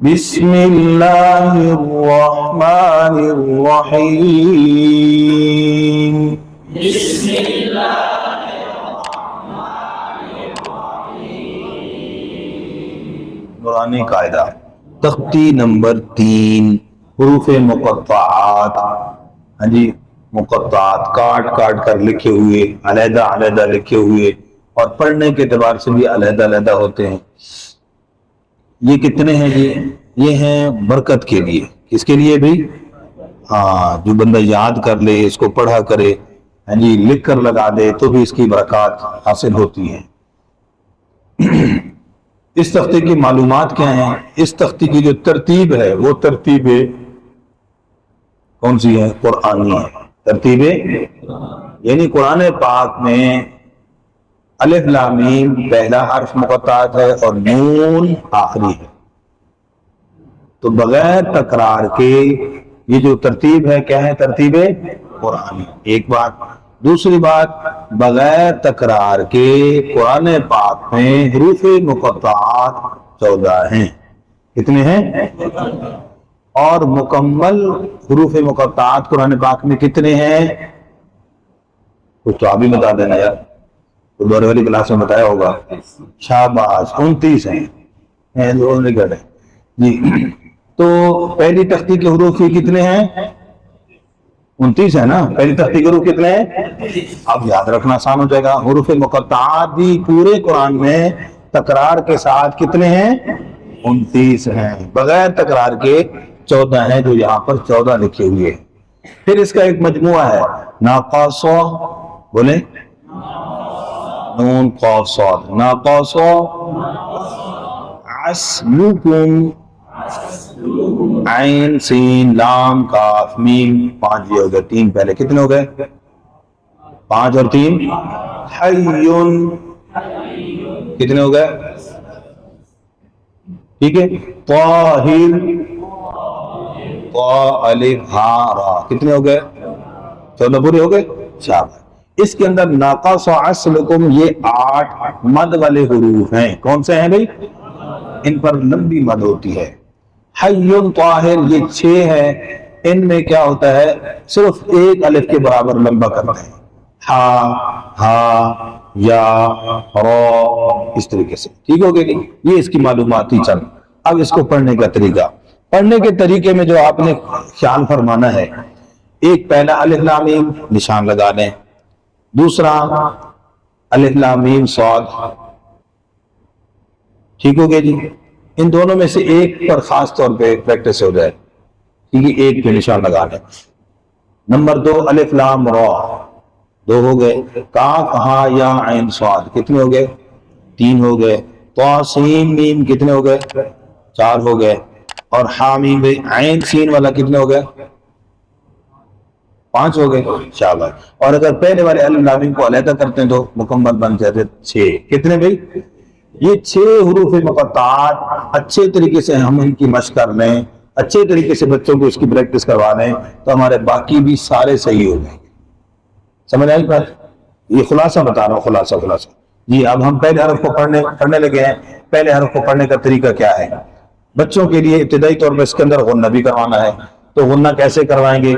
بسم اللہ الرحمن الرحیم. بسم اللہ نورانی قاعدہ تختی نمبر 3 حروف مقطعات. ہاں جی، مقطعات کاٹ کاٹ کر لکھے ہوئے، علیحدہ علیحدہ لکھے ہوئے، اور پڑھنے کے اعتبار سے بھی علیحدہ علیحدہ ہوتے ہیں. یہ کتنے ہیں جی؟ یہ ہیں برکت کے لیے. کس کے لیے بھی؟ ہاں، جو بندہ یاد کر لے، اس کو پڑھا کرے، ہاں جی، لکھ کر لگا دے تو بھی اس کی برکات حاصل ہوتی ہیں. اس تختے کی معلومات کیا ہیں؟ اس تختے کی جو ترتیب ہے وہ ترتیب کون سی ہے؟ قرآنی ہے. ترتیب یعنی قرآن پاک میں الف لام میم پہلا حرف مقطعات ہے اور نون آخری ہے. تو بغیر تکرار کے یہ جو ترتیب ہے کیا ہے؟ ترتیب قرآنی. ایک بات. دوسری بات، بغیر تکرار کے قرآن پاک میں حروف مقطعات 14 ہیں. کتنے ہیں؟ اور مکمل حروف مقطعات قرآن پاک میں کتنے ہیں؟ کچھ تو آپ بھی بتا دینا یار، تو دورے والی کلاس میں بتایا ہوگا. شاباش، 29 ہیں. جی، تو پہلی تختی کے حروف کتنے ہیں؟ 29 ہے نا. پہلی تختی کے حروف کتنے ہیں؟ اب یاد رکھنا آسان ہو جائے گا. حروف مقطعات بھی پورے قرآن میں تکرار کے ساتھ کتنے ہیں؟ 29 ہیں. بغیر تکرار کے 14 ہیں، جو یہاں پر 14 لکھے ہوئے. پھر اس کا ایک مجموعہ ہے ناقص، بولیں نون قاف صاد، ناقص عسلکم، عین سین لام کاف میم. 5 یہ ہو گئے. 3 پہلے کتنے ہو گئے؟ 5 اور 3 حیون. کتنے ہو گئے؟ ٹھیک ہے. طاہر، طا الف ہا را. کتنے ہو گئے؟ 14 پورے ہو گئے. شاباش. اس کے اندر ناقص و عسلکم یہ 8 مد والے حروف ہیں. کون سے ہیں بھائی؟ ان پر لمبی مد ہوتی ہے. حیون طاہر یہ 6 ہے. ان میں کیا ہوتا ہے؟ صرف ایک الف کے برابر لمبا کرتے ہیں. ہا، ہا، یا، را، اس طریقے سے. ٹھیک ہو گیا؟ یہ اس کی معلوماتی چند. اب اس کو پڑھنے کا طریقہ. پڑھنے کے طریقے میں جو آپ نے خیال فرمانا ہے، ایک پہلا الف لام میم نشان لگا دیں. دوسرا الف لام میم صاد. ٹھیک ہو گیا جی؟ ان دونوں میں سے ایک پر خاص طور پہ پریکٹس ہو جائے. ٹھیک ہے، ایک پہ نشان لگا دیں. نمبر 2 الف لام را. 2 ہو گئے. کاف ہا یا عین صاد. کتنے ہو گئے؟ 3 ہو گئے. طا سین میم کتنے ہو گئے؟ 4 ہو گئے. اور حامیم عین سین والا کتنے ہو گئے؟ 5 ہو گئے. شاباش. اور اگر پہلے والے الف لام میم کو علیحدہ کرتے ہیں تو مکمل بن جاتے 6. کتنے بھائی؟ یہ 6 حروف مقطعات اچھے طریقے سے ہم ان کی مشق کر لیں، اچھے طریقے سے بچوں کو اس کی پریکٹس کروا لیں تو ہمارے باقی بھی سارے صحیح ہو جائیں گے. سمجھ آئی بات؟ یہ خلاصہ بتا رہا ہوں، خلاصہ. جی، اب ہم پہلے حرف کو پڑھنے لگے ہیں. پہلے حرف کو پڑھنے کا طریقہ کیا ہے؟ بچوں کے لیے ابتدائی طور پر اس کے اندر غنہ بھی کروانا ہے. تو غنہ کیسے کروائیں گے؟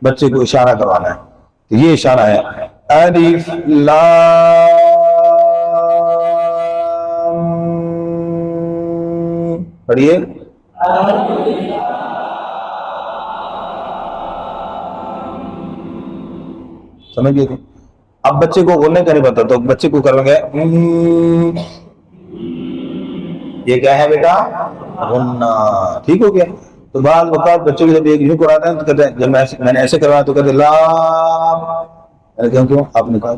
بچے کو اشارہ کروانا ہے. تو یہ اشارہ ہے الف لام. پڑھیے. سمجھ گئے؟ اب بچے کو غنہ کا نہیں پتا تو بچے کو کریں گے یہ کیا ہے بیٹا؟ غنہ. ٹھیک ہو گیا؟ تو بعض اوقات بچوں کے جب ایک یوں کراتے ہیں تو کہتے ہیں، جب میں نے ایسے کروایا تو کہتے ہیں لام. کیوں؟ آپ نے کہا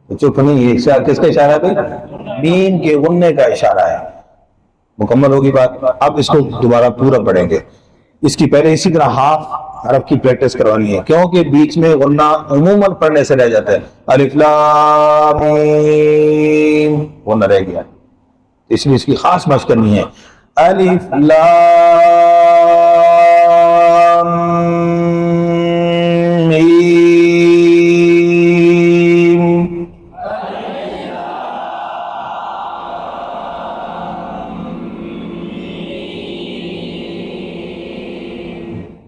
چپ نہیں. یہ کس کا اشارہ ہے بھائی؟ میم کے غنہ کا اشارہ ہے. مکمل ہوگی بات. اب اس کو دوبارہ پورا پڑھیں گے. اس کی پہلے اسی طرح ہاف حرف کی پریکٹس کروانی ہے، کیونکہ بیچ میں غنہ عموماً پڑھنے سے رہ جاتا ہے. الف لام میم غنہ رہ گیا، اس لیے اس کی خاص مشق کرنی ہے. الف لام میم.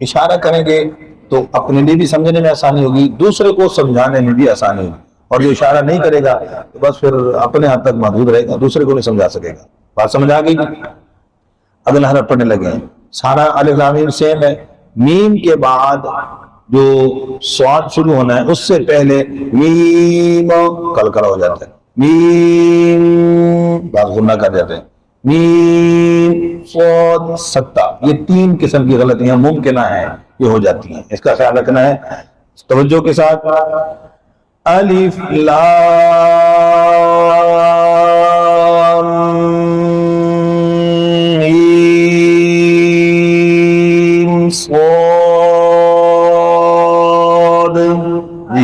اشارہ کریں گے تو اپنے لیے بھی سمجھنے میں آسانی ہوگی، دوسرے کو سمجھانے میں بھی آسانی ہوگی، اور جو اشارہ نہیں کرے گا تو بس پھر اپنے حد تک محدود رہے گا، دوسرے کو نہیں سمجھا سکے گا۔ بات سمجھ آ گئی؟ اگلا حرف پڑھنے لگے ہیں، سارا الف لام میم سیم ہے، میم کے بعد جو سواد شروع ہونا ہے اس سے پہلے میم کلکلا ہو جاتا ہے، میم بعض غنہ کر جاتے ہیں، میم صاد سکتہ، یہ تین قسم کی غلطیاں ممکنہ ہیں، یہ ہو جاتی ہیں، اس کا خیال رکھنا ہے توجہ کے ساتھ۔ الف لام میم صاد، جی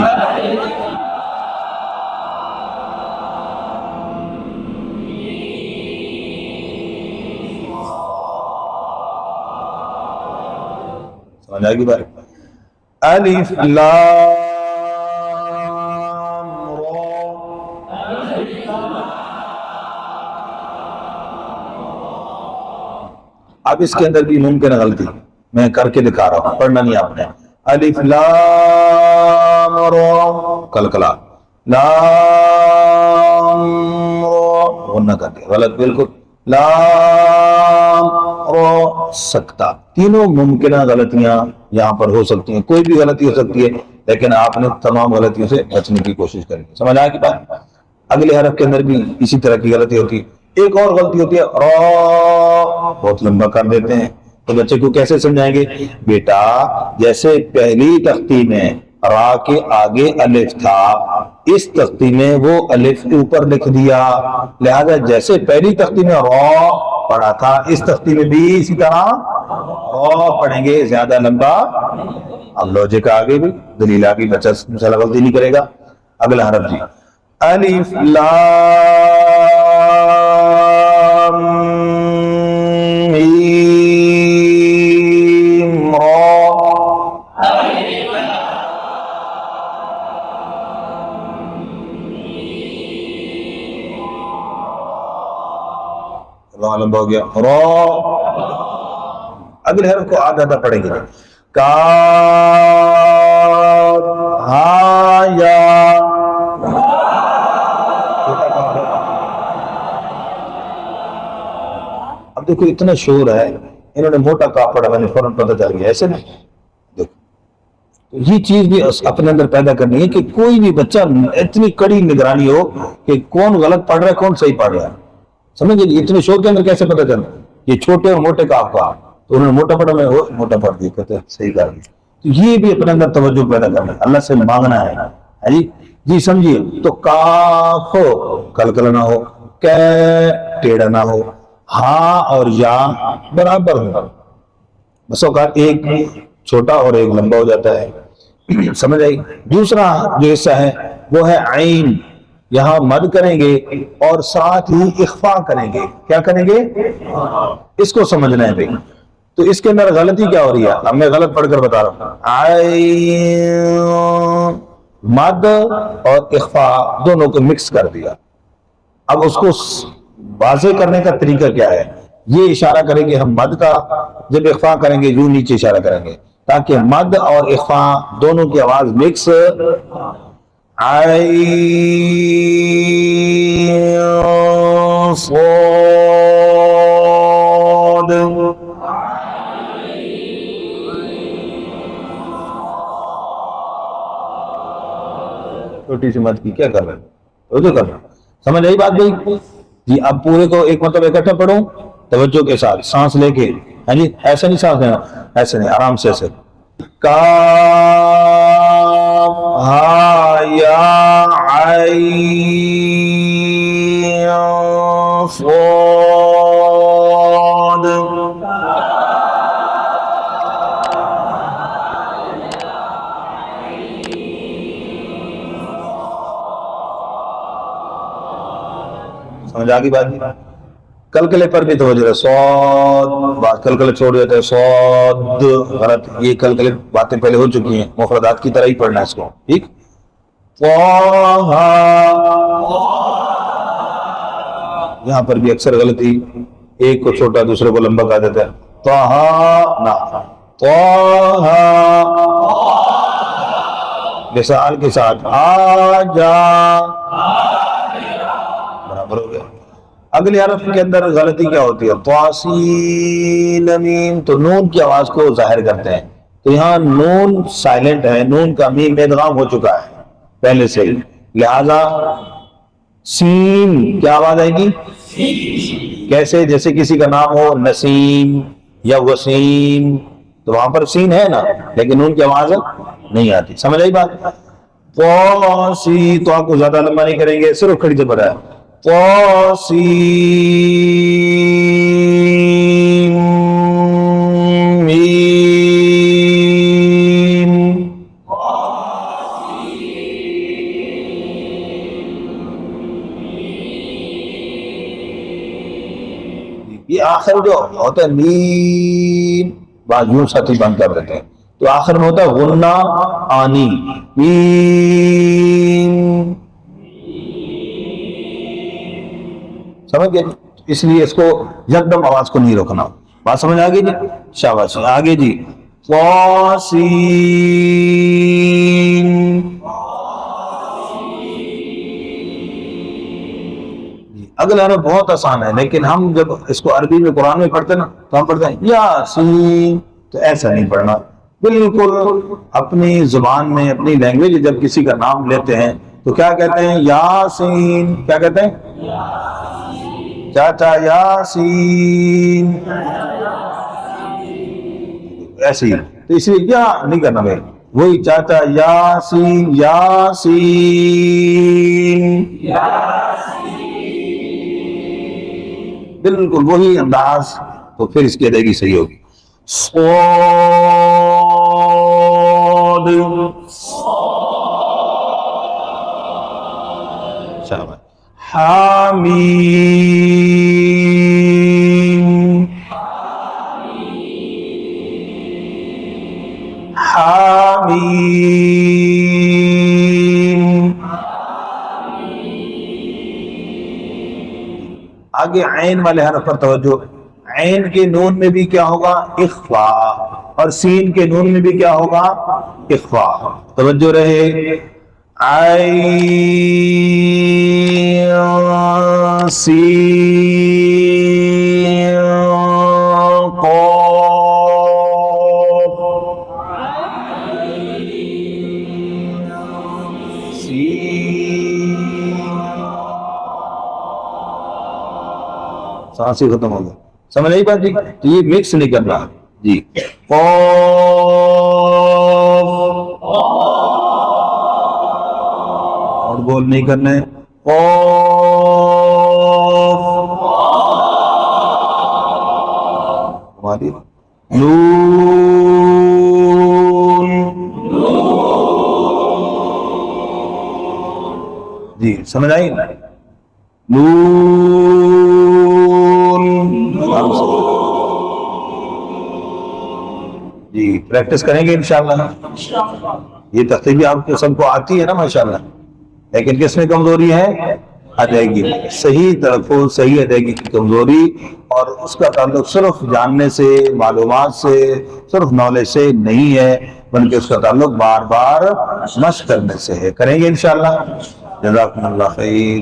سمجھ آئے گی بات؟ الف لام اب اس کے اندر بھی ممکن ہے غلطی، میں کر کے دکھا رہا ہوں، پڑھنا نہیں آپ نے۔ الف لام را کلکلا، لام را غنہ کر کے غلط بالکل، لام را سکتہ، تینوں ممکنہ غلطیاں یہاں پر ہو سکتی ہیں، کوئی بھی غلطی ہو سکتی ہے، لیکن آپ نے تمام غلطیوں سے بچنے کی کوشش کرنی ہے۔ سمجھ آئے گی بات؟ اگلے حرف کے اندر بھی اسی طرح کی غلطی ہوتی ہے۔ ایک اور غلطی ہوتی ہے، را بہت لمبا کر دیتے ہیں، تو بچے کو کیسے سمجھائیں گے؟ بیٹا جیسے پہلی تختی میں را کے آگے الف تھا، اس تختی میں وہ الف اوپر لکھ دیا، لہذا جیسے پہلی تختی میں را پڑھا تھا اس تختی میں بھی اسی طرح را پڑھیں گے، زیادہ لمبا۔ اب لوجک آگے بھی دلیل آگے، بچہ انشاءاللہ غلطی نہیں کرے گا۔ اگلا حرف جی، الف لام میم را، لمبا ہو گیا را۔ اگلے حرف کو آدھا آدھا پڑھیں گے، کاف ہا یا، اب دیکھو اتنا شور ہے، انہوں نے موٹا کاف پڑھا، میں نے فوراً پتہ چل گیا، ایسے نا؟ دیکھو یہ چیز بھی اپنے اندر پیدا کرنی ہے کہ کوئی بھی بچہ اتنی کڑی نگرانی ہو کہ کون غلط پڑھ رہا ہے کون صحیح پڑھ رہا ہے، سمجھ گئے؟ اتنے شور کے اندر کیسے پتہ چل یہ چھوٹے اور موٹے کاف کا، تو انہوں نے موٹا پڑھا، میں موٹا پڑھ دیا، کہتے ہیں صحیح کر دیا۔ تو یہ بھی اپنے اندر توجہ پیدا کرنا ہے، اللہ سے مانگنا ہے جی جی سمجھیے۔ تو کاف ہو کلکلا نہ ہو، کہ ٹیڑھا نہ ہو، ہاں اور یا برابر ہو، بس اوقات ایک چھوٹا اور ایک لمبا ہو جاتا ہے، سمجھ آئی؟ دوسرا جو حصہ ہے وہ ہے عین، یہاں مد کریں گے اور ساتھ ہی اخفا کریں گے، کیا کریں گے؟ اس کو سمجھنا ہے بھائی۔ تو اس کے اندر غلطی کیا ہو رہی ہے، اب میں غلط پڑھ کر بتا رہا ہوں، عین مد اور اخفا دونوں کو مکس کر دیا۔ اب اس کو واضح کرنے کا طریقہ کیا ہے؟ یہ اشارہ کریں گے ہم مد کا، جب اخفا کریں گے یوں نیچے اشارہ کریں گے تاکہ مد اور اخفا دونوں کی آواز مکس، عین صاد، چھوٹی سی مد کی کیا کر رہے ہیں، توجہ کرنا، سمجھ آئی بات بھائی؟ جی اب پورے کو ایک مطلب اکٹھا پڑھوں توجہ کے ساتھ، سانس لے کے، ہاں جی ایسے نہیں سانس لینا، ایسے نہیں، آرام سے ایسے، کاف ہا یا عین صاد، سمجھ آ گئی بات؟ کلکلے پر بھی توجہ ہے، صاد بات کلکلے چھوڑ دیتے ہیں، صاد غلط، یہ کلکلے باتیں پہلے ہو چکی ہیں، مفردات کی طرح ہی پڑھنا ہے اس کو، ٹھیک؟ یہاں پر بھی اکثر غلطی، ایک کو چھوٹا دوسرے کو لمبا کہا دیتا ہے، طہا نہ، طه مثال کے ساتھ آجا برابر ہو گیا. اگلی حرف کے اندر غلطی کیا ہوتی ہے؟ طاسین میم، تو نون کی آواز کو ظاہر کرتے ہیں، تو یہاں نون سائلنٹ ہے، نون کا میم میں ادغام ہو چکا ہے پہلے سے ہی، لہذا سین کیا آواز آئے گی؟ کیسے؟ جیسے کسی کا نام ہو نسیم یا وسیم، تو وہاں پر سین ہے نا، لیکن نون کی آواز نہیں آتی. سمجھ آئی بات؟ طاسی، تو آپ کو زیادہ لمبا نہیں کریں گے، صرف کھڑی زبر ہے. طاسین میم. یہ آخر جو ہوتا ہے میم، بعض یوں ساتھی بند کر دیتے ہیں، تو آخر میں ہوتا ہے غنہ آنی میم. سمجھ گئے؟ اس لیے اس کو یکدم آواز کو نہیں روکنا. بات سمجھ آ گئی جی؟ شاباش. آگے جی طاسین. اگلا حرف بہت آسان ہے، لیکن ہم جب اس کو عربی میں قرآن میں پڑھتے ہیں نا، تو ہم پڑھتے ہیں یاسین، تو ایسا نہیں پڑھنا. بالکل اپنی زبان میں، اپنی لینگویج جب کسی کا نام لیتے ہیں تو کیا کہتے ہیں؟ یاسین. کیا کہتے ہیں؟ چاچا یاسین، ایسی. تو اس لیے کیا نہیں کرنا بھائی، وہی چاچا یاسین یاسین، بالکل وہی انداز، تو پھر اس کی ادائیگی صحیح ہوگی. صاد، شاباش. حامیم، حامیم. آگے عین والے حرف پر توجہ. عین کے نون میں بھی کیا ہوگا؟ اخفاء، اور سین کے نون میں بھی کیا ہوگا؟ اخفاء. توجہ رہے. عین سین قاف سین. سانس ہی ختم ہو گیا. سمجھ آئی بات جی؟ تو یہ مکس نہیں کرنا جی. قاف، اور بول نہیں کرنا ہے. قاف، نون جی. سمجھ آئی؟ نون جی. پریکٹس کریں گے انشاءاللہ. یہ ترتیب بھی آپ کو سب کو آتی ہے نا ماشاءاللہ، لیکن کس میں کمزوری ہے؟ ادائیگی. صحیح تلفظ، صحیح ادائیگی کی کمزوری، اور اس کا تعلق صرف جاننے سے، معلومات سے، صرف نالج سے نہیں ہے، بلکہ اس کا تعلق بار بار مشق کرنے سے ہے. کریں گے انشاءاللہ. جزاکم اللہ خیر.